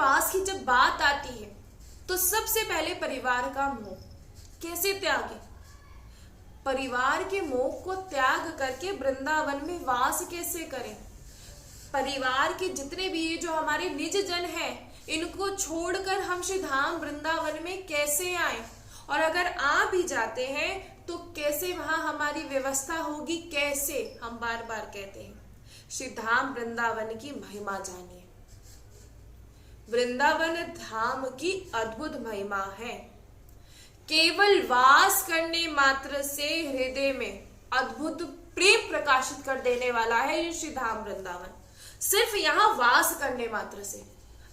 वास की जब बात आती है तो सबसे पहले परिवार का मोह कैसे त्यागे, परिवार के मोह को त्याग करके वृंदावन में वास कैसे करें, परिवार के जितने भी ये जो हमारे निज जन हैं इनको छोड़कर हम श्री धाम वृंदावन में कैसे आए, और अगर आ भी जाते हैं तो कैसे वहां हमारी व्यवस्था होगी, कैसे। हम बार बार कहते हैं श्री धाम वृंदावन की महिमा जानिए। वृंदावन धाम की अद्भुत महिमा है। केवल वास करने मात्र से हृदय में अद्भुत प्रेम प्रकाशित कर देने वाला है ये श्री धाम वृंदावन। सिर्फ यहाँ वास करने मात्र से,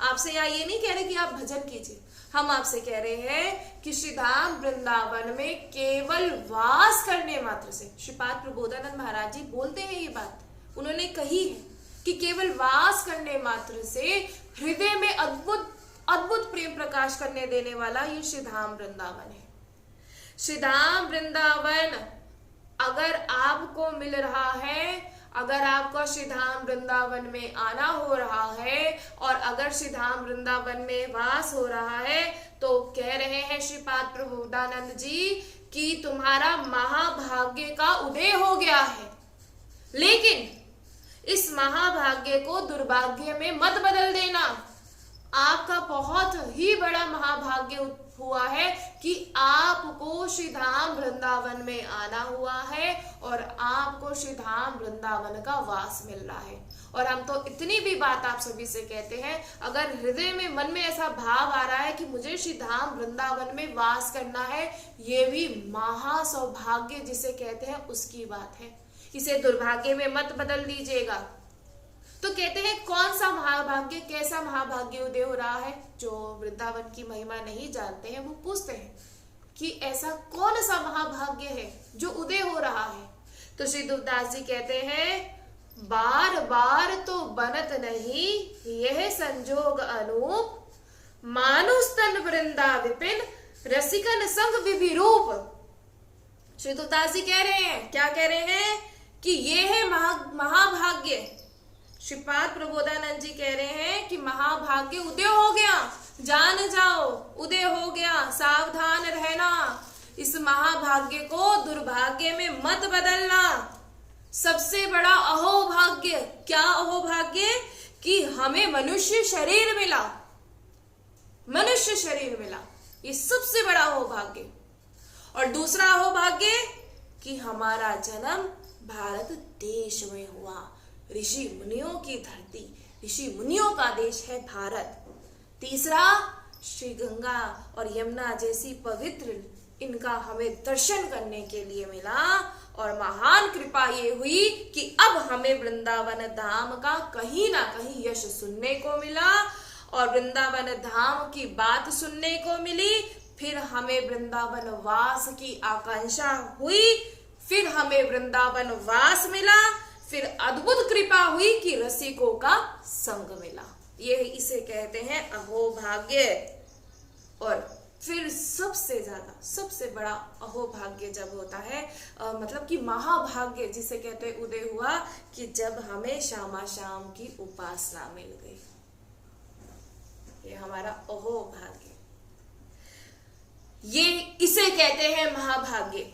आपसे यहाँ ये नहीं कह रहे कि आप भजन कीजिए, हम आपसे कह रहे हैं कि श्री धाम वृंदावन में केवल वास करने मात्र से, श्रीपाद प्रबोधानंद महाराज जी बोलते हैं ये बात, उन्होंने कही है कि केवल वास करने मात्र से हृदय में अद्भुत अद्भुत प्रेम प्रकाश करने देने वाला ये श्री धाम वृंदावन है। श्री धाम वृंदावन अगर आपको मिल रहा है, अगर आपको श्री धाम वृंदावन में आना हो रहा है और अगर श्री धाम वृंदावन में वास हो रहा है, तो कह रहे हैं श्रीपाद प्रबोधानंद जी कि तुम्हारा महाभाग्य का उदय हो गया है। लेकिन इस महाभाग्य को दुर्भाग्य में मत बदल देना। आपका बहुत ही बड़ा महाभाग्य हुआ है कि आपको श्री धाम वृंदावन में आना हुआ है और आपको श्री धाम वृंदावन का वास मिल रहा है। और हम तो इतनी भी बात आप सभी से कहते हैं, अगर हृदय में मन में ऐसा भाव आ रहा है कि मुझे श्री धाम वृंदावन में वास करना है, ये भी महा सौभाग्य जिसे कहते हैं उसकी बात है। इसे दुर्भाग्य में मत बदल दीजिएगा। तो कहते हैं कौन सा महाभाग्य, कैसा महाभाग्य उदय हो रहा है। जो वृंदावन की महिमा नहीं जानते हैं वो पूछते हैं कि ऐसा कौन सा महाभाग्य है जो उदय हो रहा है। तो श्री दुर्दास जी कहते हैं बार बार तो बनत नहीं यह संजोग अनूप, मानुष तन वृंदा विपिन रसिकन संग विभिरूप। श्री दुर्दास जी कह रहे हैं, क्या कह रहे हैं कि ये है महाभाग्य। श्रीपाद प्रबोधानंद जी कह रहे हैं कि महाभाग्य उदय हो गया, जान जाओ उदय हो गया, सावधान रहना, इस महाभाग्य को दुर्भाग्य में मत बदलना। सबसे बड़ा अहोभाग्य, क्या अहोभाग्य, कि हमें मनुष्य शरीर मिला, मनुष्य शरीर मिला, ये सबसे बड़ा अहोभाग्य। और दूसरा अहोभाग्य कि हमारा जन्म भारत देश में हुआ, ऋषि मुनियों की धरती, ऋषि मुनियों का देश है भारत। तीसरा श्री गंगा और यमुना जैसी पवित्र, इनका हमें दर्शन करने के लिए मिला। और महान कृपा ये हुई कि अब हमें वृंदावन धाम का कहीं ना कहीं यश सुनने को मिला और वृंदावन धाम की बात सुनने को मिली। फिर हमें वृंदावन वास की आकांक्षा हुई, फिर हमें वृंदावन वास मिला, फिर अद्भुत कृपा हुई कि रसिकों का संग मिला। ये इसे कहते हैं अहोभाग्य। और फिर सबसे ज्यादा सबसे बड़ा अहोभाग्य जब होता है, मतलब कि महाभाग्य जिसे कहते हैं उदय हुआ, कि जब हमें श्यामा श्याम की उपासना मिल गई। ये हमारा अहोभाग्य, ये इसे कहते हैं महाभाग्य।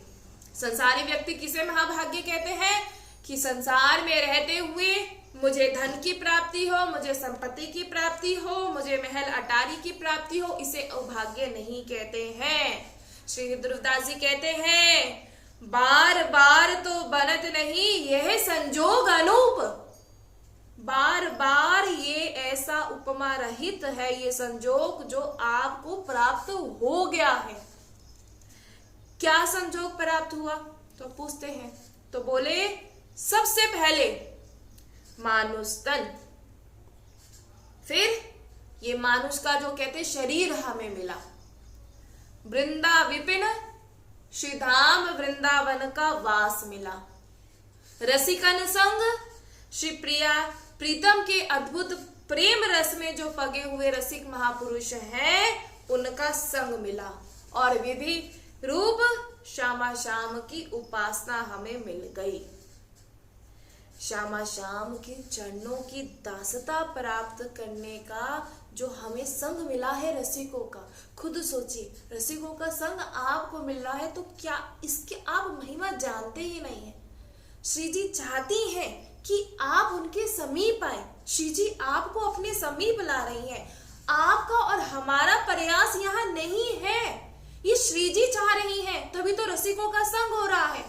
संसारी व्यक्ति किसे महाभाग्य कहते हैं कि संसार में रहते हुए मुझे धन की प्राप्ति हो, मुझे संपत्ति की प्राप्ति हो, मुझे महल अटारी की प्राप्ति हो, इसे अभाग्य नहीं कहते हैं। श्री ध्रुवदास जी कहते हैं बार बार तो बनत नहीं यह संजोग अनूप। बार बार ये ऐसा उपमा रहित है ये संजोग जो आपको प्राप्त हो गया है। क्या संजोग प्राप्त हुआ तो पूछते हैं, तो बोले सबसे पहले मानुष तन, फिर ये मानुष का जो कहते शरीर हमें मिला, वृंदा विपिन श्री धाम वृंदावन का वास मिला, रसिकन संग श्री प्रिया प्रीतम के अद्भुत प्रेम रस में जो पगे हुए रसिक महापुरुष हैं उनका संग मिला, और विधि रूप श्यामा श्याम की उपासना हमें मिल गई। श्यामा श्याम के चरणों की दासता प्राप्त करने का जो हमें संग मिला है रसिकों का, खुद सोचिए, रसिकों का संग आपको मिल रहा है तो क्या इसके आप महिमा जानते ही नहीं है। श्री जी चाहती हैं कि आप उनके समीप आए। श्री जी आपको अपने समीप ला रही हैं। आपका और हमारा प्रयास यहाँ नहीं है, ये श्री जी चाह रही हैं, तभी तो रसिकों का संग हो रहा है।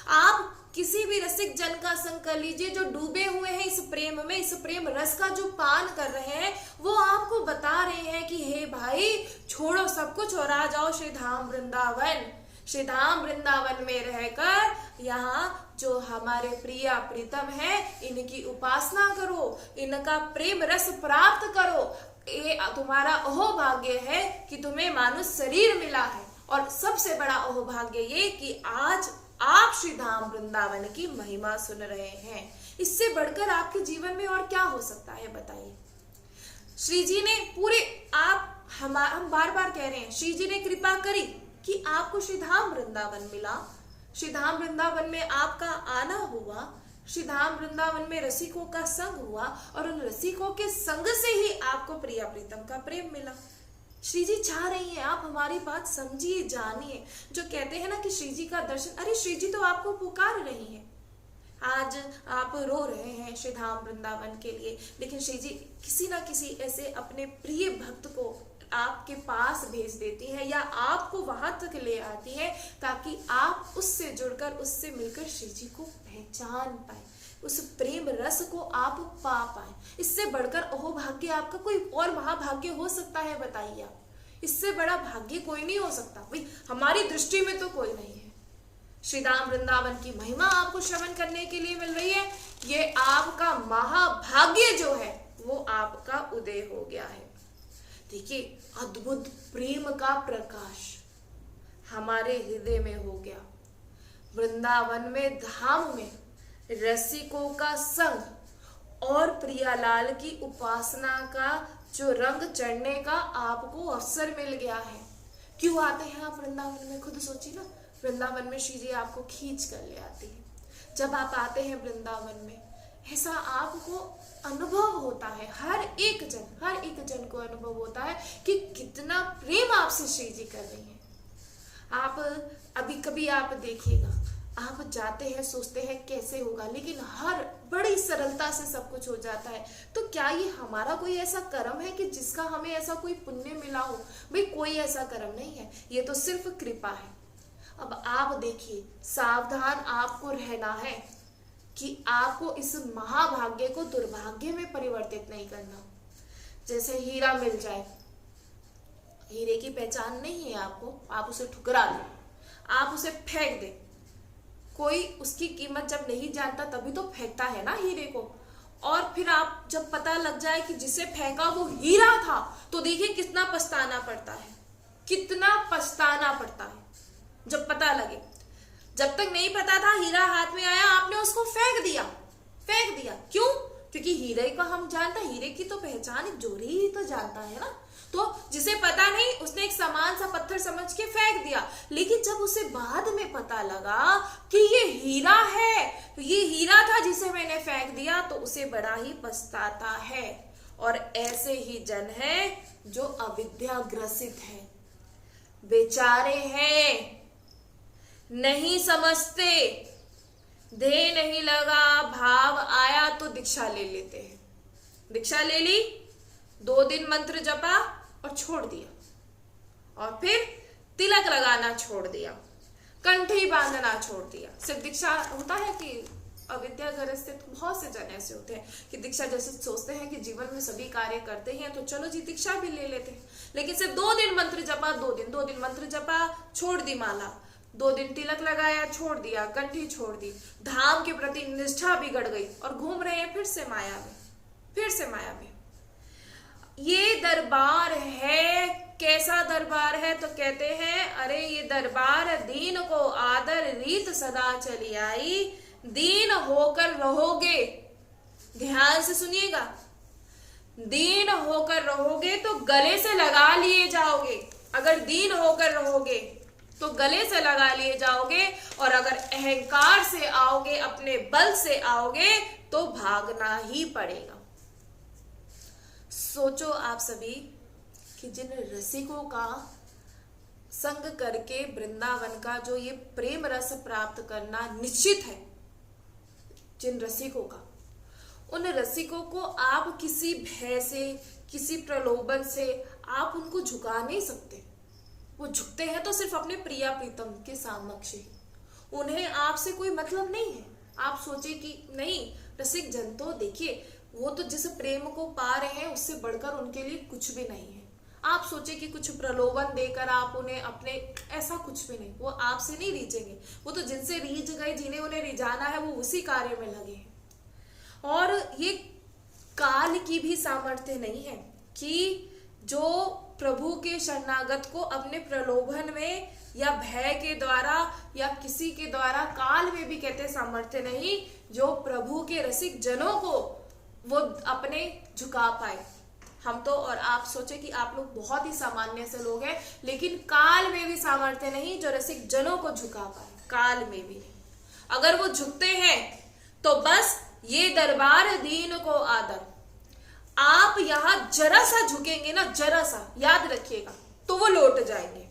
आप किसी भी रसिक जन का संग कर लीजिए जो डूबे हुए हैं इस प्रेम में, इस प्रेम रस का जो पान कर रहे हैं, वो आपको बता रहे हैं कि हे भाई छोड़ो सब कुछ और आ जाओ श्री धाम वृंदावन। श्री धाम वृंदावन में रहकर यहाँ जो हमारे प्रिया प्रीतम है इनकी उपासना करो, इनका प्रेम रस प्राप्त करो। ये तुम्हारा अहोभाग्य है कि तुम्हें मानुष शरीर मिला है, और सबसे बड़ा अहोभाग्य ये कि आज आप श्री धाम वृंदावन की महिमा सुन रहे हैं। इससे बढ़कर आपके जीवन में और क्या हो सकता है बताइए। श्री जी ने पूरे हम बार बार कह रहे हैं, श्री जी ने कृपा करी कि आपको श्री धाम वृंदावन मिला, श्री धाम वृंदावन में आपका आना हुआ, श्री धाम वृंदावन में रसिकों का संग हुआ, और उन रसिकों के संग से ही आपको प्रिया प्रीतम का प्रेम मिला। श्री जी चाह रही हैं आप हमारी बात समझिए, जानिए। जो कहते हैं ना कि श्री जी का दर्शन, अरे श्री जी तो आपको पुकार रही हैं। आज आप रो रहे हैं श्री धाम वृंदावन के लिए, लेकिन श्री जी किसी ना किसी ऐसे अपने प्रिय भक्त को आपके पास भेज देती है या आपको वहां तक ले आती है ताकि आप उससे जुड़कर, उससे मिलकर श्री जी को पहचान पाए, उस प्रेम रस को आप पा पाए। इससे बढ़कर अहोभाग्य आपका कोई और महाभाग्य हो सकता है बताइए आप। इससे बड़ा भाग्य कोई नहीं हो सकता भाई, हमारी दृष्टि में तो कोई नहीं है। श्री धाम वृंदावन की महिमा आपको श्रवण करने के लिए मिल रही है, ये आपका महाभाग्य जो है वो आपका उदय हो गया है। देखिए अद्भुत प्रेम का प्रकाश हमारे हृदय में हो गया। वृंदावन में, धाम में रसिकों का संग और प्रियालाल की उपासना का जो रंग चढ़ने का आपको अवसर मिल गया है। क्यों आते हैं आप वृंदावन में, खुद सोचिए ना। वृंदावन में श्री जी आपको खींच कर ले आती है। जब आप आते हैं वृंदावन में, ऐसा आपको अनुभव होता है, हर एक जन को अनुभव होता है कि कितना प्रेम आपसे श्री जी कर रही हैं। आप अभी कभी आप देखिएगा, आप जाते हैं सोचते हैं कैसे होगा, लेकिन हर बड़ी सरलता से सब कुछ हो जाता है। तो क्या ये हमारा कोई ऐसा कर्म है कि जिसका हमें ऐसा कोई पुण्य मिला हो? भाई कोई ऐसा कर्म नहीं है, ये तो सिर्फ कृपा है। अब आप देखिए, सावधान आपको रहना है कि आपको इस महाभाग्य को दुर्भाग्य में परिवर्तित नहीं करना। जैसे हीरा मिल जाए, हीरे की पहचान नहीं है आपको, आप उसे ठुकरा दो, आप उसे फेंक दे। कोई उसकी कीमत जब नहीं जानता तभी तो फेंकता है ना हीरे को। और फिर आप जब पता लग जाए कि जिसे फेंका वो हीरा था, तो देखिए कितना पछताना पड़ता है, कितना पछताना पड़ता है जब पता लगे। जब तक नहीं पता था, हीरा हाथ में आया, आपने उसको फेंक दिया। क्यों? क्योंकि हीरे को हम जानते हैं, हीरे की तो पहचान जोरी ही तो जानता है ना। तो जिसे पता नहीं उसने एक सामान सा पत्थर समझ के फेंक दिया, लेकिन जब उसे बाद में पता लगा कि ये हीरा है, तो ये हीरा था जिसे मैंने फेंक दिया, तो उसे बड़ा ही पछताता है। और ऐसे ही जन है जो अविद्या ग्रसित है, बेचारे हैं, नहीं समझते, देह नहीं लगा, भाव आया तो दीक्षा ले लेते हैं। दीक्षा ले ली, 2 दिन मंत्र जपा और छोड़ दिया, और फिर तिलक लगाना छोड़ दिया, कंठी बांधना छोड़ दिया। सिर्फ दीक्षा होता है कि अविद्या ग्रसित बहुत से जन ऐसे होते हैं कि दीक्षा जैसे सोचते हैं कि जीवन में सभी कार्य करते हैं तो चलो जी दीक्षा भी ले लेते हैं, लेकिन सिर्फ 2 दिन मंत्र जपा, 2 दिन मंत्र जपा, छोड़ दी माला, 2 दिन तिलक लगाया, छोड़ दिया, कंठी छोड़ दी, धाम के प्रति निष्ठा बिगड़ गई, और घूम रहे हैं फिर से माया में। ये दरबार है, कैसा दरबार है? तो कहते हैं अरे ये दरबार दीन को आदर रीत सदा चली आई, दीन होकर रहोगे, ध्यान से सुनिएगा, दीन होकर रहोगे तो गले से लगा लिए जाओगे। अगर दीन होकर रहोगे तो गले से लगा लिए जाओगे, और अगर अहंकार से आओगे, अपने बल से आओगे, तो भागना ही पड़ेगा। सोचो आप सभी कि जिन रसिकों का संग करके वृंदावन का जो ये प्रेम रस प्राप्त करना निश्चित है, जिन रसिकों का, उन रसिकों को आप किसी भय से, किसी प्रलोभन से आप उनको झुका नहीं सकते। वो झुकते हैं तो सिर्फ अपने प्रिया प्रीतम के समक्ष ही, उन्हें आपसे कोई मतलब नहीं है। आप सोचे कि नहीं, रसिक जन तो देखिए वो तो जिस प्रेम को पा रहे हैं उससे बढ़कर उनके लिए कुछ भी नहीं है। आप सोचे कि कुछ प्रलोभन देकर आप उन्हें अपने, ऐसा कुछ भी नहीं, वो आपसे नहीं रीझेंगे। वो तो जिनसे रीझ गए, जिन्हें उन्हें रिझाना है, वो उसी कार्य में लगे हैं। और ये काल की भी सामर्थ्य नहीं है कि जो प्रभु के शरणागत को अपने प्रलोभन में या भय के द्वारा या किसी के द्वारा, काल में भी कहते सामर्थ्य नहीं, जो प्रभु के रसिक जनों को वो अपने झुका पाए। हम तो और आप सोचे कि आप लोग बहुत ही सामान्य से लोग हैं, लेकिन काल में भी सामर्थ्य नहीं जो रसिक जनों को झुका पाए, काल में भी नहीं। अगर वो झुकते हैं तो बस ये दरबार दीन को आदर, आप यहां जरा सा झुकेंगे ना, जरा सा, याद रखिएगा, तो वो लौट जाएंगे।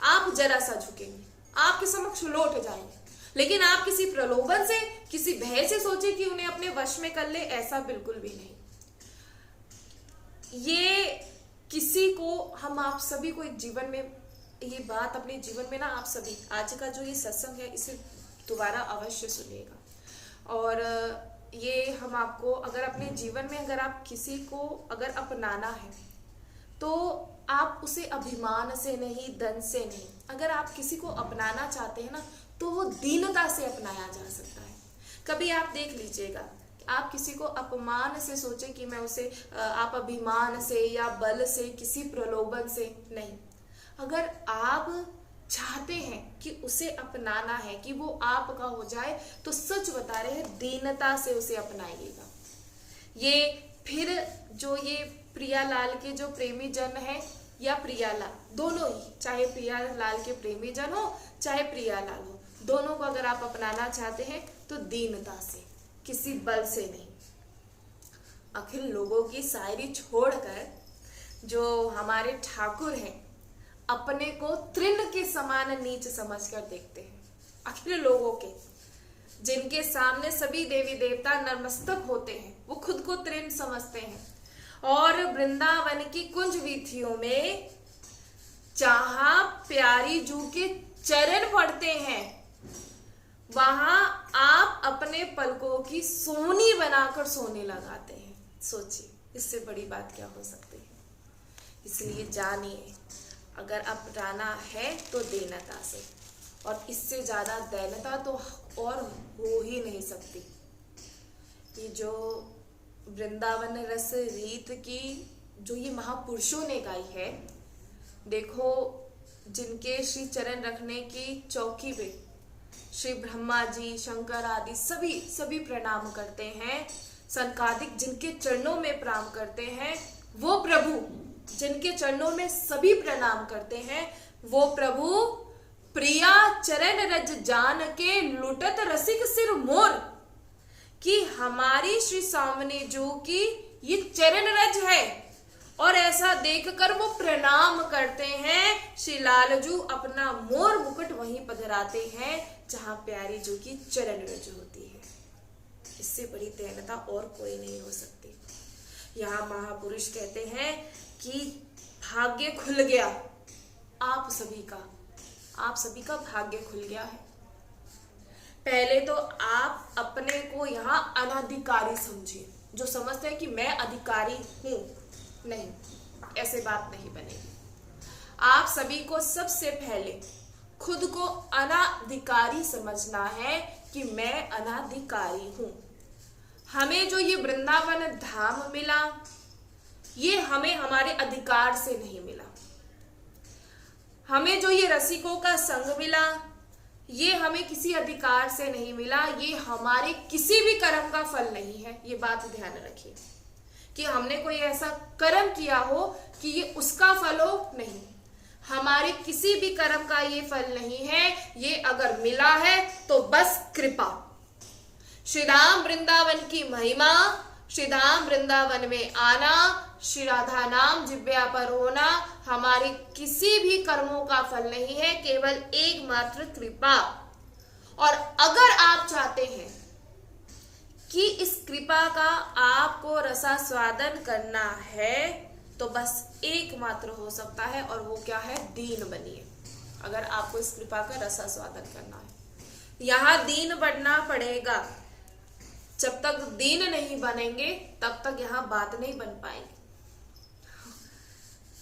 आप जरा सा झुकेंगे, आपके समक्ष लौट जाएंगे। लेकिन आप किसी प्रलोभन से, किसी भय से सोचे कि उन्हें अपने वश में कर ले, ऐसा बिल्कुल भी नहीं। ये किसी को, हम आप सभी को जीवन में ये बात अपने जीवन में ना, आप सभी आज का जो ये सत्संग है इसे दोबारा अवश्य सुनिएगा। और ये हम आपको, अगर अपने जीवन में अगर आप किसी को अगर अपनाना है तो आप उसे अभिमान से नहीं, धन से नहीं, अगर आप किसी को अपनाना चाहते हैं ना तो वो दीनता से अपनाया जा सकता है। कभी आप देख लीजिएगा, आप किसी को अपमान से सोचे कि मैं उसे, आप अभिमान से या बल से, किसी प्रलोभन से नहीं। अगर आप चाहते हैं कि उसे अपनाना है, कि वो आपका हो जाए, तो सच बता रहे हैं, दीनता से उसे अपनाइएगा। ये फिर जो ये प्रियालाल के जो प्रेमी जन है या प्रियालाल, दोनों ही, चाहे प्रियालाल के प्रेमी जन हो चाहे प्रियालाल हो, दोनों को अगर आप अपनाना चाहते हैं तो दीनता से, किसी बल से नहीं। अखिल लोगों की शायरी छोड़कर जो हमारे ठाकुर हैं अपने को तृण के समान नीच समझकर देखते हैं। अखिल लोगों के, जिनके सामने सभी देवी देवता नतमस्तक होते हैं, वो खुद को तृण समझते हैं। और वृंदावन की कुंज वीथियों में जहां प्यारी जू के चरण पड़ते हैं, वहां आप अपने पलकों की सोनी बनाकर सोने लगाते हैं। सोचिए, इससे बड़ी बात क्या हो सकती है। इसलिए जानिए, अगर अपनाना है तो दीनता से, और इससे ज्यादा दीनता तो और हो ही नहीं सकती। ये जो वृंदावन रस रीत की जो ये महापुरुषों ने गाई है, देखो, जिनके श्री चरण रखने की चौकी पे श्री ब्रह्मा जी, शंकर आदि सभी प्रणाम करते हैं। सनकादिक जिनके चरणों में प्रणाम करते हैं, वो प्रभु जिनके चरणों में सभी प्रणाम करते हैं, वो प्रभु प्रिया चरण रज जान के लुटत रसिक सिर मोर, कि हमारी श्री सामने जो की ये चरण रज है, और ऐसा देखकर वो प्रणाम करते हैं। श्री लालजू अपना मोर मुकुट वहीं पधराते हैं जहां प्यारी जू की चरण रज होती है। इससे बड़ी दीनता और कोई नहीं हो सकती। यहाँ महापुरुष कहते हैं कि भाग्य खुल गया, आप सभी का भाग्य खुल गया है। पहले तो आप अपने को यहाँ अनाधिकारी समझिए। जो समझते हैं कि मैं अधिकारी हूं, नहीं, ऐसे बात नहीं बनेगी। आप सभी को सबसे पहले खुद को अनाधिकारी समझना है कि मैं अनाधिकारी हूं। हमें जो ये वृंदावन धाम मिला, ये हमें हमारे अधिकार से नहीं मिला। हमें जो ये रसिकों का संग मिला, ये हमें किसी अधिकार से नहीं मिला। ये हमारे किसी भी कर्म का फल नहीं है। ये बात ध्यान रखिए कि हमने कोई ऐसा कर्म किया हो कि ये उसका फल हो, नहीं, हमारे किसी भी कर्म का ये फल नहीं है। ये अगर मिला है तो बस कृपा। श्री राम वृंदावन की महिमा, श्री धाम वृंदावन में आना, श्री राधा नाम जिह्वा पर होना हमारे किसी भी कर्मों का फल नहीं है, केवल एकमात्र कृपा। और अगर आप चाहते हैं कि इस कृपा का आपको रसास्वादन करना है तो बस एकमात्र हो सकता है, और वो क्या है? दीन बनिए। अगर आपको इस कृपा का रसास्वादन करना है, यहाँ दीन बनना पड़ेगा। जब तक दीन नहीं बनेंगे तब तक यहाँ बात नहीं बन पाएगी।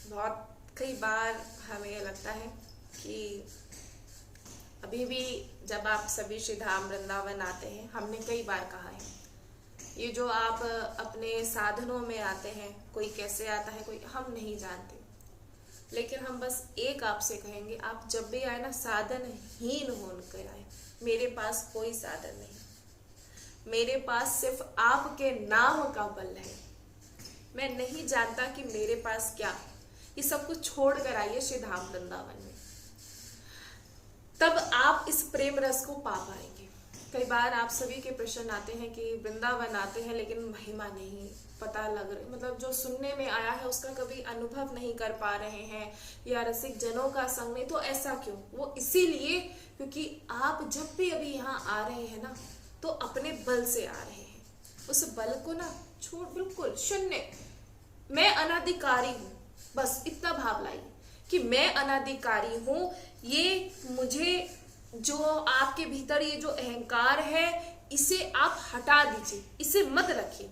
बहुत कई बार हमें ये लगता है कि अभी भी जब आप सभी श्री धाम वृंदावन आते हैं, हमने कई बार कहा है, ये जो आप अपने साधनों में आते हैं, कोई कैसे आता है, कोई हम नहीं जानते, लेकिन हम बस एक आपसे कहेंगे, आप जब भी आए ना, साधनहीन होकर आए। मेरे पास कोई साधन नहीं, मेरे पास सिर्फ आपके नाम का बल है। मैं नहीं जानता कि मेरे पास क्या, ये सब कुछ छोड़ कर आइए श्री धाम वृंदावन में, तब आप इस प्रेम रस को पा पाएंगे। कई बार आप सभी के प्रश्न आते हैं कि वृंदावन आते हैं लेकिन महिमा नहीं पता लग रही, मतलब जो सुनने में आया है उसका कभी अनुभव नहीं कर पा रहे हैं, या रसिक जनों का संग नहीं। तो ऐसा क्यों? वो इसीलिए क्योंकि आप जब भी अभी यहाँ आ रहे हैं ना, तो अपने बल से आ रहे हैं। उस बल को ना छोड़, बिल्कुल शून्य, मैं अनाधिकारी हूं, बस इतना भाव लाइए कि मैं अनाधिकारी हूं। ये मुझे जो आपके भीतर ये जो अहंकार है, इसे आप हटा दीजिए, इसे मत रखिए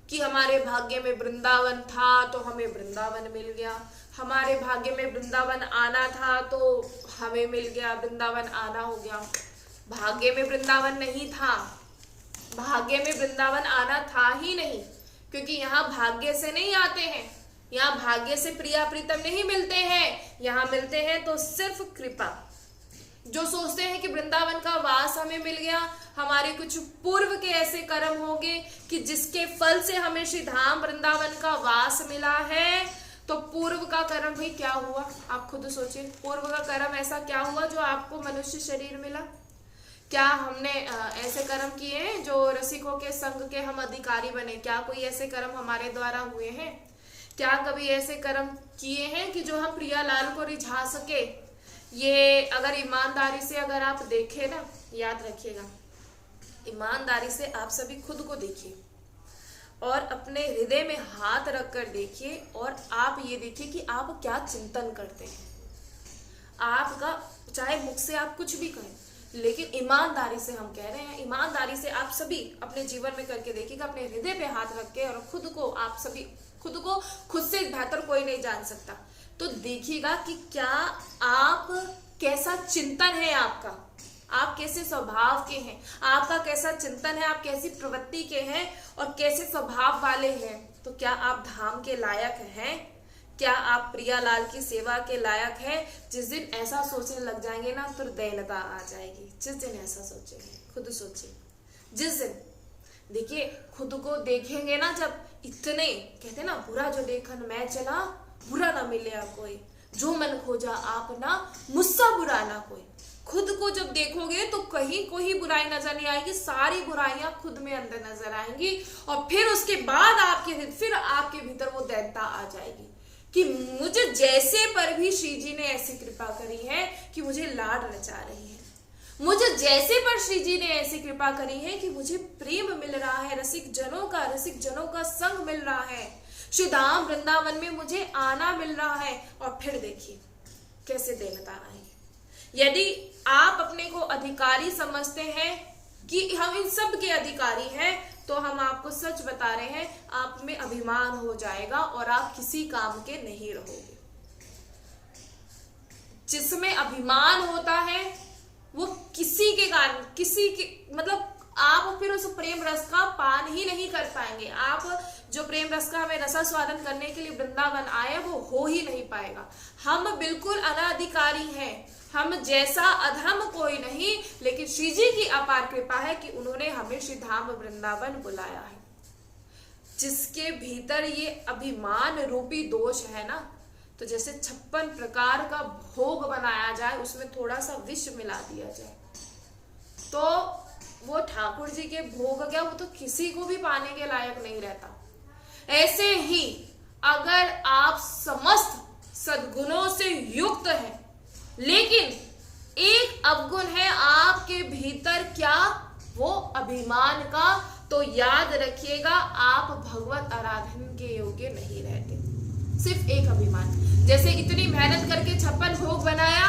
कि हमारे भाग्य में वृंदावन था तो हमें वृंदावन मिल गया, हमारे भाग्य में वृंदावन आना था तो हमें मिल गया, वृंदावन आना हो गया। भाग्य में वृंदावन नहीं था, भाग्य में वृंदावन आना था ही नहीं, क्योंकि यहाँ भाग्य से नहीं आते हैं, यहाँ भाग्य से प्रिया प्रीतम नहीं मिलते हैं, यहाँ मिलते हैं तो सिर्फ कृपा। जो सोचते हैं कि वृंदावन का वास हमें मिल गया, हमारे कुछ पूर्व के ऐसे कर्म होंगे कि जिसके फल से हमें श्री धाम वृंदावन का वास मिला है, तो पूर्व का कर्म भी क्या हुआ? आप खुद सोचिए, पूर्व का कर्म ऐसा क्या हुआ जो आपको मनुष्य शरीर मिला? क्या हमने ऐसे कर्म किए हैं जो रसिकों के संग के हम अधिकारी बने? क्या कोई ऐसे कर्म हमारे द्वारा हुए हैं? क्या कभी ऐसे कर्म किए हैं कि जो हम प्रियालाल को रिझा सके? ये अगर ईमानदारी से अगर आप देखें ना, याद रखिएगा, ईमानदारी से आप सभी खुद को देखिए और अपने हृदय में हाथ रखकर देखिए, और आप ये देखिए कि आप क्या चिंतन करते हैं। आपका चाहे मुख से आप कुछ भी कहें, लेकिन ईमानदारी से हम कह रहे हैं, ईमानदारी से आप सभी अपने जीवन में करके देखिएगा, अपने हृदय पे हाथ रख के, और खुद को आप सभी खुद से बेहतर कोई नहीं जान सकता। तो देखिएगा कि क्या आप कैसा चिंतन है आपका, आप कैसे स्वभाव के हैं, आपका कैसा चिंतन है, आप कैसी प्रवृत्ति के हैं और कैसे स्वभाव वाले हैं। तो क्या आप धाम के लायक हैं? क्या आप प्रियालाल की सेवा के लायक हैं? जिस दिन ऐसा सोचने लग जाएंगे ना, तो दैनता आ जाएगी। जिस दिन ऐसा सोचेंगे, खुद सोचिए, जिस दिन देखिए खुद को देखेंगे ना, जब इतने कहते ना, बुरा जो देखन मैं चला बुरा ना मिले कोई, जो मन खोजा आप ना मुझसा बुरा ना कोई। खुद को जब देखोगे तो कहीं कोई बुराई नजर नहीं आएगी, सारी बुराइयां खुद में अंदर नजर आएंगी, और फिर उसके बाद आपके भीतर वो दैनता आ जाएगी कि मुझे जैसे पर भी श्री जी ने ऐसी कृपा करी है कि मुझे लाड रचा रही है, मुझे जैसे पर श्री जी ने ऐसी कृपा करी है कि मुझे प्रेम मिल रहा है, रसिक जनों का संग मिल रहा है, श्री धाम वृंदावन में मुझे आना मिल रहा है। और फिर देखिए कैसे देवता आएंगे। यदि आप अपने को अधिकारी समझते हैं कि हम इन सब के अधिकारी हैं, तो हम आपको सच बता रहे हैं, आप में अभिमान हो जाएगा और आप किसी काम के नहीं रहोगे। जिसमें अभिमान होता है वो किसी के कारण, मतलब आप फिर उस प्रेम रस का पान ही नहीं कर पाएंगे। आप जो प्रेम रस का हमें रसास्वादन करने के लिए वृंदावन आए, वो हो ही नहीं पाएगा। हम बिल्कुल अनाधिकारी हैं, हम जैसा अधम कोई नहीं, लेकिन श्री जी की अपार कृपा है कि उन्होंने हमें श्री धाम वृंदावन बुलाया है। जिसके भीतर ये अभिमान रूपी दोष है ना, तो जैसे 56 प्रकार का भोग बनाया जाए, उसमें थोड़ा सा विष मिला दिया जाए तो वो ठाम ठाकुर जी के भोग गया वो तो किसी को भी पाने के लायक नहीं रहता। ऐसे ही अगर आप समस्त सद्गुणों से युक्त हैं, लेकिन एक अवगुण है आपके भीतर, क्या? वो अभिमान का, तो याद रखिएगा आप भगवत आराधन के योग्य नहीं रहते। सिर्फ एक अभिमान, जैसे इतनी मेहनत करके 56 भोग बनाया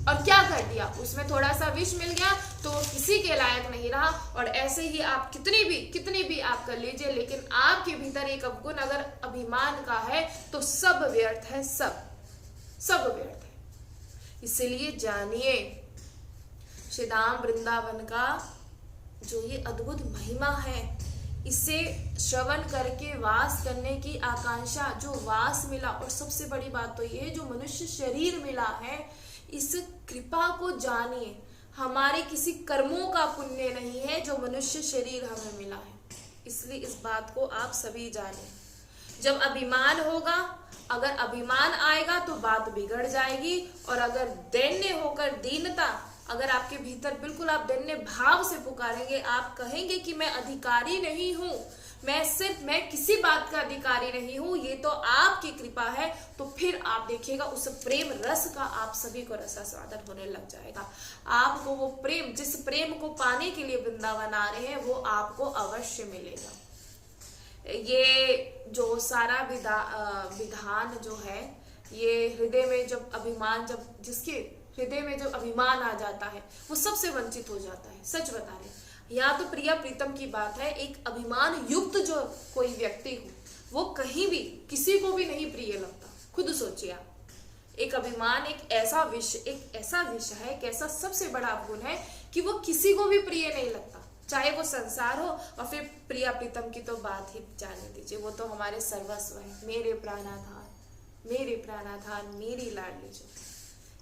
और क्या कर दिया, उसमें थोड़ा सा विष मिल गया तो किसी के लायक नहीं रहा। और ऐसे ही आप कितनी भी आप कर लीजिए, लेकिन आपके भीतर एक अवगुण अगर अभिमान का है तो सब व्यर्थ है, सब व्यर्थ है। इसलिए जानिए श्री धाम वृंदावन का जो ये अद्भुत महिमा है, इसे श्रवण करके वास करने की आकांक्षा, जो वास मिला, और सबसे बड़ी बात तो ये जो मनुष्य शरीर मिला है, इस कृपा को जानिए। हमारे किसी कर्मों का पुण्य नहीं है जो मनुष्य शरीर हमें मिला है, इसलिए इस बात को आप सभी जानें। जब अभिमान होगा, अगर अभिमान आएगा तो बात बिगड़ जाएगी, और अगर दैन्य होकर दीनता, अगर आपके भीतर बिल्कुल आप दैन्य भाव से पुकारेंगे, आप कहेंगे कि मैं अधिकारी नहीं हूं, मैं किसी बात का अधिकारी नहीं हूं, ये तो आपकी कृपा है, तो फिर आप देखिएगा उस प्रेम रस का आप सभी को रसास्वादन होने लग जाएगा। आपको वो प्रेम, जिस प्रेम को पाने के लिए वृंदावन आ रहे हैं, वो आपको अवश्य मिलेगा। ये जो सारा विधान जो है, ये हृदय में जब अभिमान, जिसके हृदय में जब अभिमान आ जाता है वो सबसे वंचित हो जाता है। सच बता रहे, यहाँ तो प्रिया प्रीतम की बात है, एक अभिमान युक्त जो कोई व्यक्ति हो वो कहीं भी किसी को भी नहीं प्रिय लगता। खुद सोचिए आप, एक अभिमान एक ऐसा विष है, एक ऐसा सबसे बड़ा गुण है कि वो किसी को भी प्रिय नहीं लगता, चाहे वो संसार हो। और फिर प्रिया प्रीतम की तो बात ही जाने दीजिए, वो तो हमारे सर्वस्व है, मेरे प्राणाधान, मेरी लाडली जो।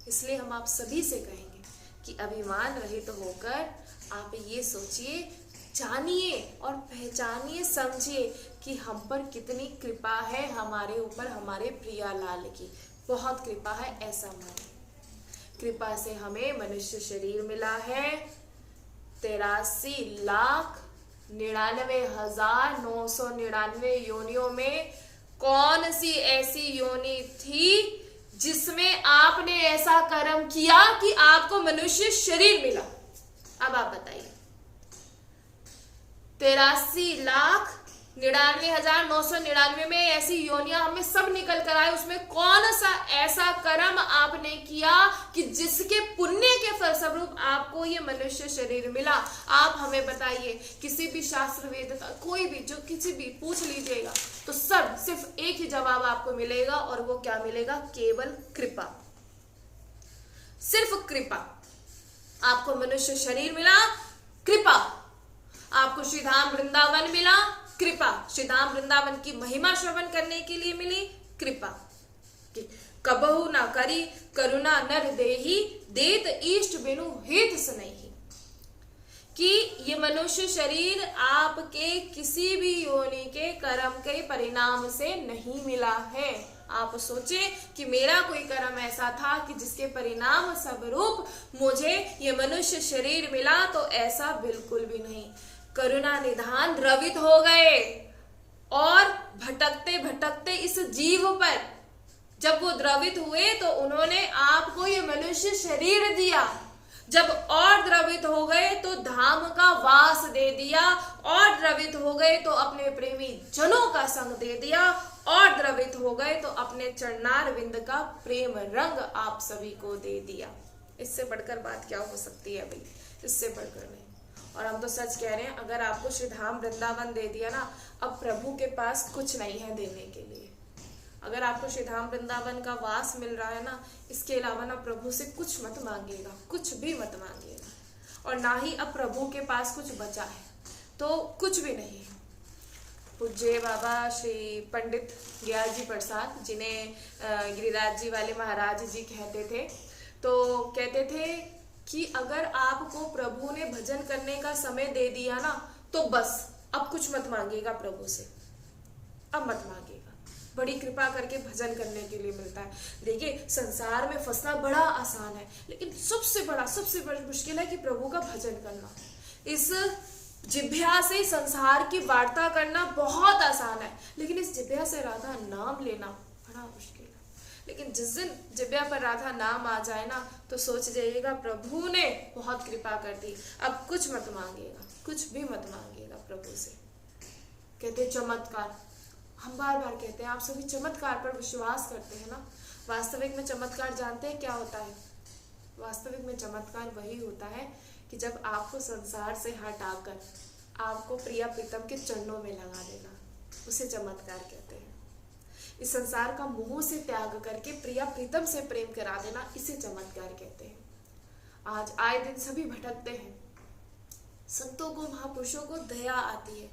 इसलिए हम आप सभी से कहेंगे कि अभिमान रहित होकर आप ये सोचिए, जानिए और पहचानिए, समझिए कि हम पर कितनी कृपा है, हमारे ऊपर हमारे प्रिया लाल की बहुत कृपा है, ऐसा मानिए। कृपा से हमें मनुष्य शरीर मिला है। 83,99,999 योनियों में कौन सी ऐसी योनि थी जिसमें आपने ऐसा कर्म किया कि आपको मनुष्य शरीर मिला? अब आप बताइए, 83,99,999 में ऐसी योनियां हमें सब निकल कर आए, उसमें कौन सा ऐसा कर्म आपने किया कि जिसके पुण्य के फलस्वरूप आपको ये मनुष्य शरीर मिला? आप हमें बताइए। किसी भी शास्त्र वेद कोई भी जो किसी भी पूछ लीजिएगा तो सब सिर्फ एक ही जवाब आपको मिलेगा, और वो क्या मिलेगा? केवल कृपा, सिर्फ कृपा। आपको मनुष्य शरीर मिला, कृपा। आपको श्रीधाम वृंदावन मिला, कृपा। श्रीधाम वृंदावन की महिमा श्रवण करने के लिए मिली, कृपा। कबहु ना करी करुणा नर देही, देत इष्ट बिनु हेत सनहि। कि ये मनुष्य शरीर आपके किसी भी योनि के कर्म के परिणाम से नहीं मिला है। आप सोचे कि मेरा कोई कर्म ऐसा था कि जिसके परिणाम स्वरूप मुझे ये मनुष्य शरीर मिला, तो ऐसा बिल्कुल भी नहीं। करुणा निधान द्रवित हो गए, और भटकते भटकते इस जीव पर जब वो द्रवित हुए तो उन्होंने आपको ये मनुष्य शरीर दिया। जब और द्रवित हो गए तो धाम का वास दे दिया, और द्रवित हो गए तो अपने प्रेमी जनों का संग दे दिया, और द्रवित हो गए तो अपने चरणार विंद का प्रेम रंग आप सभी को दे दिया। इससे बढ़कर बात क्या हो सकती है भाई? इससे बढ़कर नहीं। और हम तो सच कह रहे हैं, अगर आपको श्रीधाम वृंदावन दे दिया ना, अब प्रभु के पास कुछ नहीं है देने के लिए। अगर आपको श्रीधाम वृंदावन का वास मिल रहा है ना, इसके अलावा ना प्रभु से कुछ मत मांगिएगा, कुछ भी मत मांगिएगा। और ना ही अब प्रभु के पास कुछ बचा है, तो कुछ भी नहीं है। पूज्य बाबा श्री पंडित ज्ञान जी प्रसाद, जिन्हें गिरिराज जी वाले महाराज जी कहते थे, तो कहते थे कि अगर आपको प्रभु ने भजन करने का समय दे दिया ना, तो बस अब कुछ मत मांगिएगा प्रभु से, अब मत मांगिएगा। बड़ी कृपा करके भजन करने के लिए मिलता है। देखिए, संसार में फंसना बड़ा आसान है, लेकिन सबसे बड़ी मुश्किल है कि प्रभु का भजन करना। इस जिह्वा से संसार की वार्ता करना बहुत आसान है, लेकिन इस जिह्वा से राधा नाम लेना बड़ा मुश्किल है। लेकिन जिस दिन जिह्वा पर राधा नाम आ जाए ना, तो सोच जाइएगा प्रभु ने बहुत कृपा कर दी, अब कुछ मत मांगेगा, कुछ भी मत मांगेगा प्रभु से। कहते चमत्कार, हम बार बार कहते हैं, आप सभी चमत्कार पर विश्वास करते हैं ना। वास्तविक में चमत्कार जानते हैं क्या होता है? वास्तविक में चमत्कार वही होता है कि जब आपको संसार से हटाकर आपको प्रिया प्रीतम के चरणों में लगा देना, उसे चमत्कार कहते हैं। इस संसार का मोह से त्याग करके प्रिया प्रीतम से प्रेम करा देना, इसे चमत्कार कहते हैं। आज आए दिन सभी भटकते हैं, संतों को, महापुरुषों को दया आती है।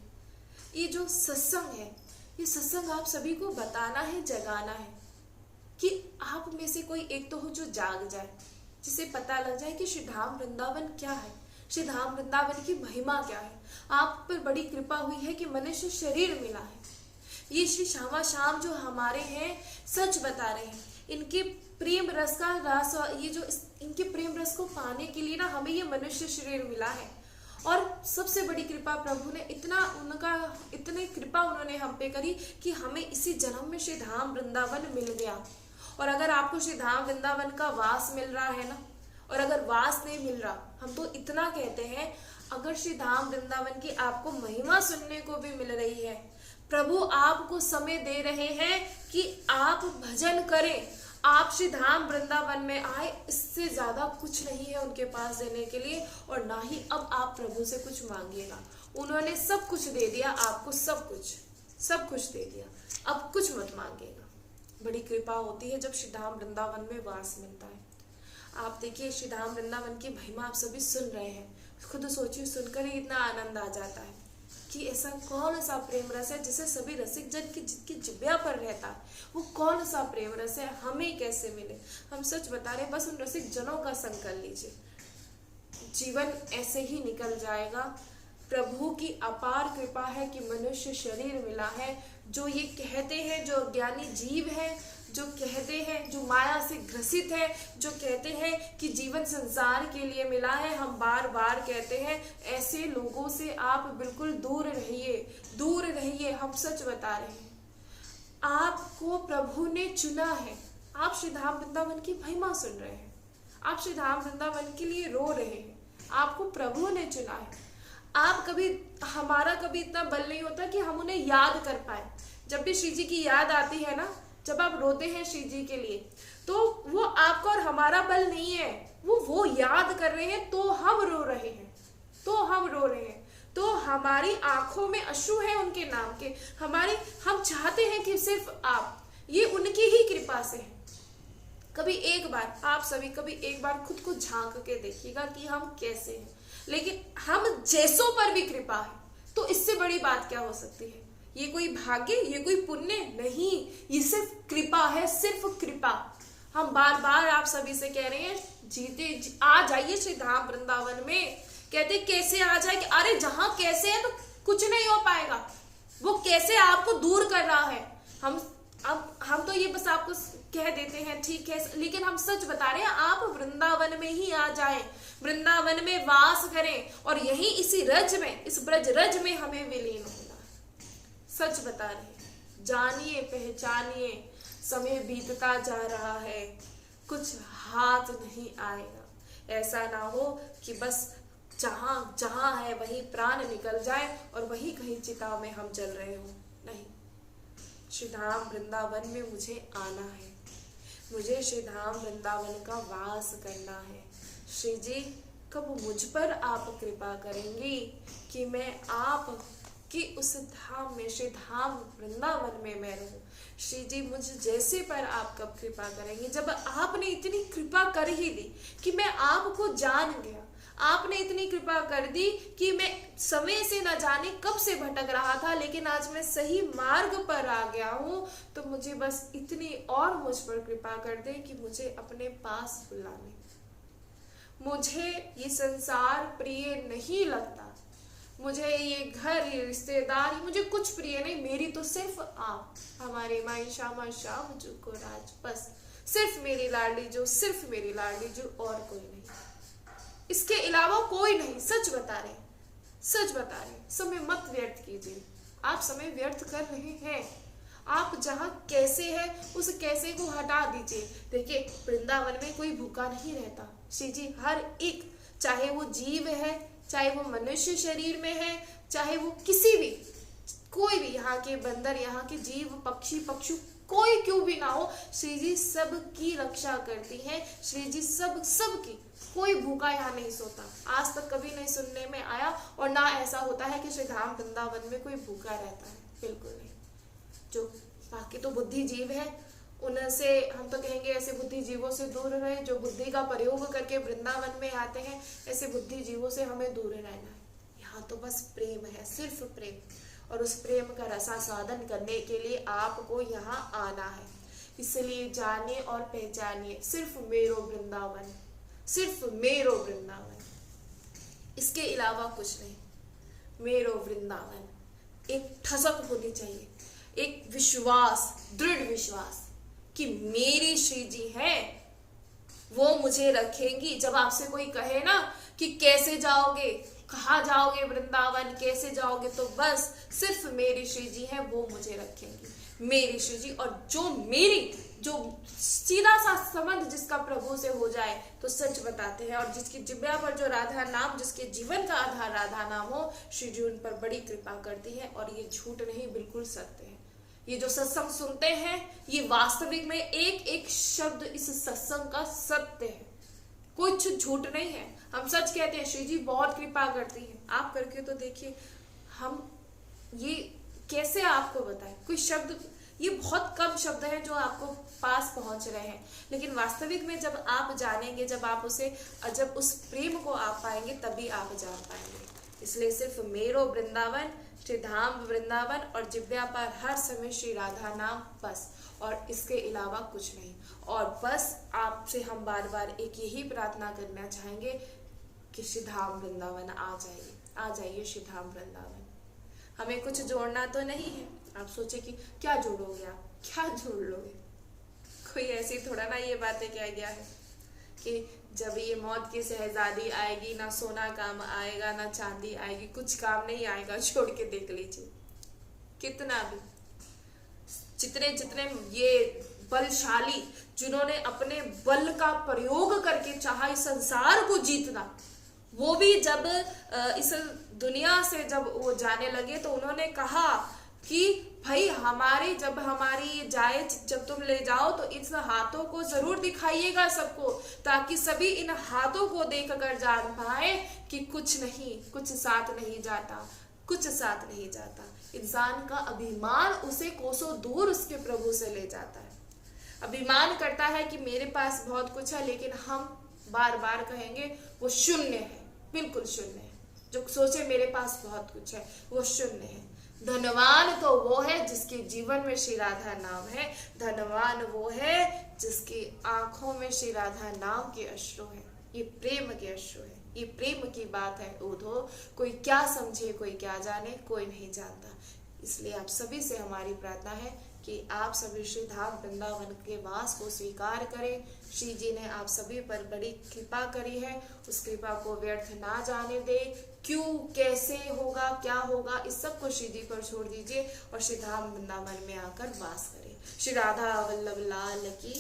ये जो सत्संग है, ये सत्संग आप सभी को बताना है, जगाना है कि आप में से कोई एक तो हो जो जाग जाए, जिसे पता लग जाए कि श्री धाम वृंदावन क्या है, श्री धाम वृंदावन की महिमा क्या है। आप पर बड़ी कृपा हुई है कि मनुष्य शरीर मिला है। ये श्री श्यामा श्याम जो हमारे हैं सच बता रहे हैं, इनके प्रेम रस का रस, ये जो इनके प्रेम रस को पाने के लिए ना हमें ये मनुष्य शरीर मिला है। और सबसे बड़ी कृपा प्रभु ने इतनी कृपा उन्होंने हम पे करी कि हमें इसी जन्म में श्री धाम वृंदावन मिल गया। और अगर आपको श्री धाम वृंदावन का वास मिल रहा है ना, और अगर वास नहीं मिल रहा, हम तो इतना कहते हैं, अगर श्री धाम वृंदावन की आपको महिमा सुनने को भी मिल रही है, प्रभु आपको समय दे रहे हैं कि आप भजन करें, आप श्री धाम वृंदावन में आए, इससे ज्यादा कुछ नहीं है उनके पास देने के लिए। और ना ही अब आप प्रभु से कुछ मांगिएगा, उन्होंने सब कुछ दे दिया आपको, सब कुछ दे दिया, अब कुछ मत मांगिएगा। बड़ी कृपा होती है जब श्री धाम वृंदावन में वास मिलता है। आप देखिए श्री धाम वृंदावन की महिमा आप सभी सुन रहे हैं, खुद सोचिए, सुनकर ही इतना आनंद आ जाता है कि ऐसा कौन सा प्रेम रस है जिसे सभी रसिक जन की जिसकी जिह्वा पर रहता है, वो कौन सा प्रेम रस है, हमें कैसे मिले। हम सच बता रहे हैं, बस उन रसिक जनों का संग कर लीजिए, जीवन ऐसे ही निकल जाएगा। प्रभु की अपार कृपा है कि मनुष्य शरीर मिला है। जो ये कहते हैं, जो अज्ञानी जीव है, जो कहते हैं, जो माया से ग्रसित है, जो कहते हैं कि जीवन संसार के लिए मिला है, हम बार बार कहते हैं, ऐसे लोगों से आप बिल्कुल दूर रहिए, दूर रहिए। हम सच बता रहे हैं, आपको प्रभु ने चुना है। आप श्री धाम वृंदावन की महिमा सुन रहे हैं, आप श्री धाम वृंदावन के लिए रो रहे हैं, आपको प्रभु ने चुना है। आप हमारा कभी इतना बल नहीं होता कि हम उन्हें याद कर पाए। जब भी श्री जी की याद आती है ना, जब आप रोते हैं श्री जी के लिए, तो वो आपका और हमारा बल नहीं है, वो याद कर रहे हैं, तो हम रो रहे हैं, तो हमारी आंखों में अश्रु है उनके नाम के। हम चाहते हैं कि सिर्फ आप, ये उनकी ही कृपा से है। कभी एक बार खुद को झांक के देखिएगा कि हम कैसे हैं। लेकिन हम जैसों पर भी कृपा है, तो इससे बड़ी बात क्या हो सकती है? ये कोई भाग्य, ये कोई पुण्य नहीं, ये सिर्फ कृपा है, सिर्फ कृपा। हम बार बार आप सभी से कह रहे हैं, आ जाइए श्री धाम वृंदावन में। कहते कैसे आ जाए? अरे जहां कैसे है तो कुछ नहीं हो पाएगा, वो कैसे आपको दूर कर रहा है। हम तो ये बस आपको कह देते हैं ठीक है, लेकिन हम सच बता रहे हैं, आप वृंदावन में ही आ जाएं, वृंदावन में वास करें, और यही इसी रज में, इस ब्रज रज में हमें विलीन होना। सच बता रहे हैं, जानिए, पहचानिए, समय बीतता जा रहा है, कुछ हाथ नहीं आएगा। ऐसा ना हो कि बस जहां है वही प्राण निकल जाए और वही कहीं चिता में हम जल रहे हो। नहीं, श्री धाम वृंदावन में मुझे आना है, मुझे श्री धाम वृंदावन का वास करना है। श्री जी कब मुझ पर आप कृपा करेंगी कि मैं आप कि उस धाम में, श्री धाम वृंदावन में मैं रहूं। श्री जी मुझ जैसे पर आप कब कृपा करेंगे? जब आपने इतनी कृपा कर ही दी कि मैं आपको जान गया, आपने इतनी कृपा कर दी कि मैं समय से न जाने कब से भटक रहा था, लेकिन आज मैं सही मार्ग पर आ गया हूं। तो मुझे बस इतनी और मुझ पर कृपा कर दे कि मुझे अपने पास बुला ले। मुझे ये संसार प्रिय नहीं लगता, मुझे ये घर, ये रिश्तेदार, मुझे कुछ प्रिय नहीं। मेरी तो सिर्फ आप, हमारे माई श्यामा श्याम जो को राज, बस सिर्फ मेरी लाडली जो, सिर्फ मेरी लाडली जो, और कोई नहीं, इसके अलावा कोई नहीं। सच बता रहे, सच बता रहे हैं, समय मत व्यर्थ कीजिए। आप समय व्यर्थ कर रहे हैं। आप जहाँ कैसे है उस कैसे को हटा दीजिए। देखिए, वृंदावन में कोई भूखा नहीं रहता। श्री जी हर एक, चाहे वो जीव है, चाहे वो मनुष्य शरीर में है, चाहे वो किसी भी, कोई भी, यहाँ के बंदर, यहाँ के जीव, पक्षी, पक्षु, कोई क्यों भी ना हो, श्री जी सबकी रक्षा करती हैं। श्री जी सबकी, कोई भूखा यहाँ नहीं सोता। आज तक कभी नहीं सुनने में आया, और ना ऐसा होता है कि श्री धाम वृंदावन में कोई भूखा रहता है, बिल्कुल नहीं। जो बाकी तो बुद्धि जीव है, उनसे हम तो कहेंगे ऐसे बुद्धि जीवों से दूर रहे। जो बुद्धि का प्रयोग करके वृंदावन में आते हैं, ऐसे बुद्धि जीवों से हमें दूर रहना है। यहाँ तो बस प्रेम है, सिर्फ प्रेम, और उस प्रेम का रसास्वादन करने के लिए आपको यहाँ आना है। इसलिए जानिए और पहचानिए, सिर्फ मेरो वृंदावन, सिर्फ मेरो वृंदावन, इसके अलावा कुछ नहीं। मेरो वृंदावन, एक ठसक होनी चाहिए, एक विश्वास, दृढ़ विश्वास कि मेरी श्री जी है, वो मुझे रखेंगी। जब आपसे कोई कहे ना कि कैसे जाओगे, कहाँ जाओगे वृंदावन, कैसे जाओगे, तो बस सिर्फ मेरी श्री जी है, वो मुझे रखेंगी, मेरी श्री जी। और जो सीधा सा संबंध जिसका प्रभु से हो जाए, तो सच बताते हैं, और जिसकी जिब्या पर जो राधा नाम, जिसके जीवन का आधार राधा नाम हो, श्री जी उन पर बड़ी कृपा करती है। और ये झूठ नहीं, बिल्कुल सत्य है। ये जो सत्संग सुनते हैं, ये वास्तविक में एक एक शब्द इस सत्संग का सत्य है, कुछ झूठ नहीं है। हम सच कहते हैं, श्री जी बहुत कृपा करती है। आप करके तो देखिए, हम ये कैसे आपको बताएं, कोई शब्द, ये बहुत कम शब्द हैं जो आपको पास पहुंच रहे हैं, लेकिन वास्तविक में जब आप जानेंगे, जब उस प्रेम को आप पाएंगे, तभी आप जान पाएंगे। इसलिए सिर्फ मेरो वृंदावन, श्री धाम वृंदावन, और जिब्या पर हर समय श्री राधा नाम, बस, और इसके अलावा कुछ नहीं। और बस आपसे हम बार बार एक यही प्रार्थना करना चाहेंगे कि श्री धाम वृंदावन आ जाइए श्री धाम वृंदावन। हमें कुछ जोड़ना तो नहीं है। आप सोचे कि क्या जोड़ोगे, आप क्या जोड़ लोगे? कोई ऐसी थोड़ा ना ये बातें कह गया है कि जब ये मौत की शहजादी आएगी, ना सोना काम आएगा, ना चांदी आएगी, कुछ काम नहीं आएगा। छोड़ के देख लीजिए, कितना भी, जितने ये बलशाली, जिन्होंने अपने बल का प्रयोग करके चाहा इस संसार को जीतना, वो भी जब इस दुनिया से जब वो जाने लगे, तो उन्होंने कहा कि भाई जब हमारी जाए, जब तुम ले जाओ, तो इन हाथों को जरूर दिखाइएगा सबको, ताकि सभी इन हाथों को देखकर जान पाए कि कुछ साथ नहीं जाता। इंसान का अभिमान उसे कोसों दूर उसके प्रभु से ले जाता है। अभिमान करता है कि मेरे पास बहुत कुछ है, लेकिन हम बार बार कहेंगे वो शून्य है, बिल्कुल शून्य है। जो सोचे मेरे पास बहुत कुछ है, वो शून्य है। धनवान तो वो है जिसके जीवन में श्री राधा नाम है। धनवान वो है जिसकी आंखों में श्री राधा नाम के अश्रु है। ये प्रेम के अश्रु है, ये प्रेम की बात है उधो। कोई क्या समझे, कोई क्या जाने, कोई नहीं जानता। इसलिए आप सभी से हमारी प्रार्थना है कि आप सभी श्री धाम वृंदावन के वास को स्वीकार करें। श्री जी ने आप सभी पर बड़ी कृपा करी है, उस कृपा को व्यर्थ ना जाने दे। क्यों, कैसे होगा, क्या होगा, इस सब को श्री जी पर छोड़ दीजिए और श्री धाम वृंदावन में आकर वास करें। श्री राधा वल्लभ लाल की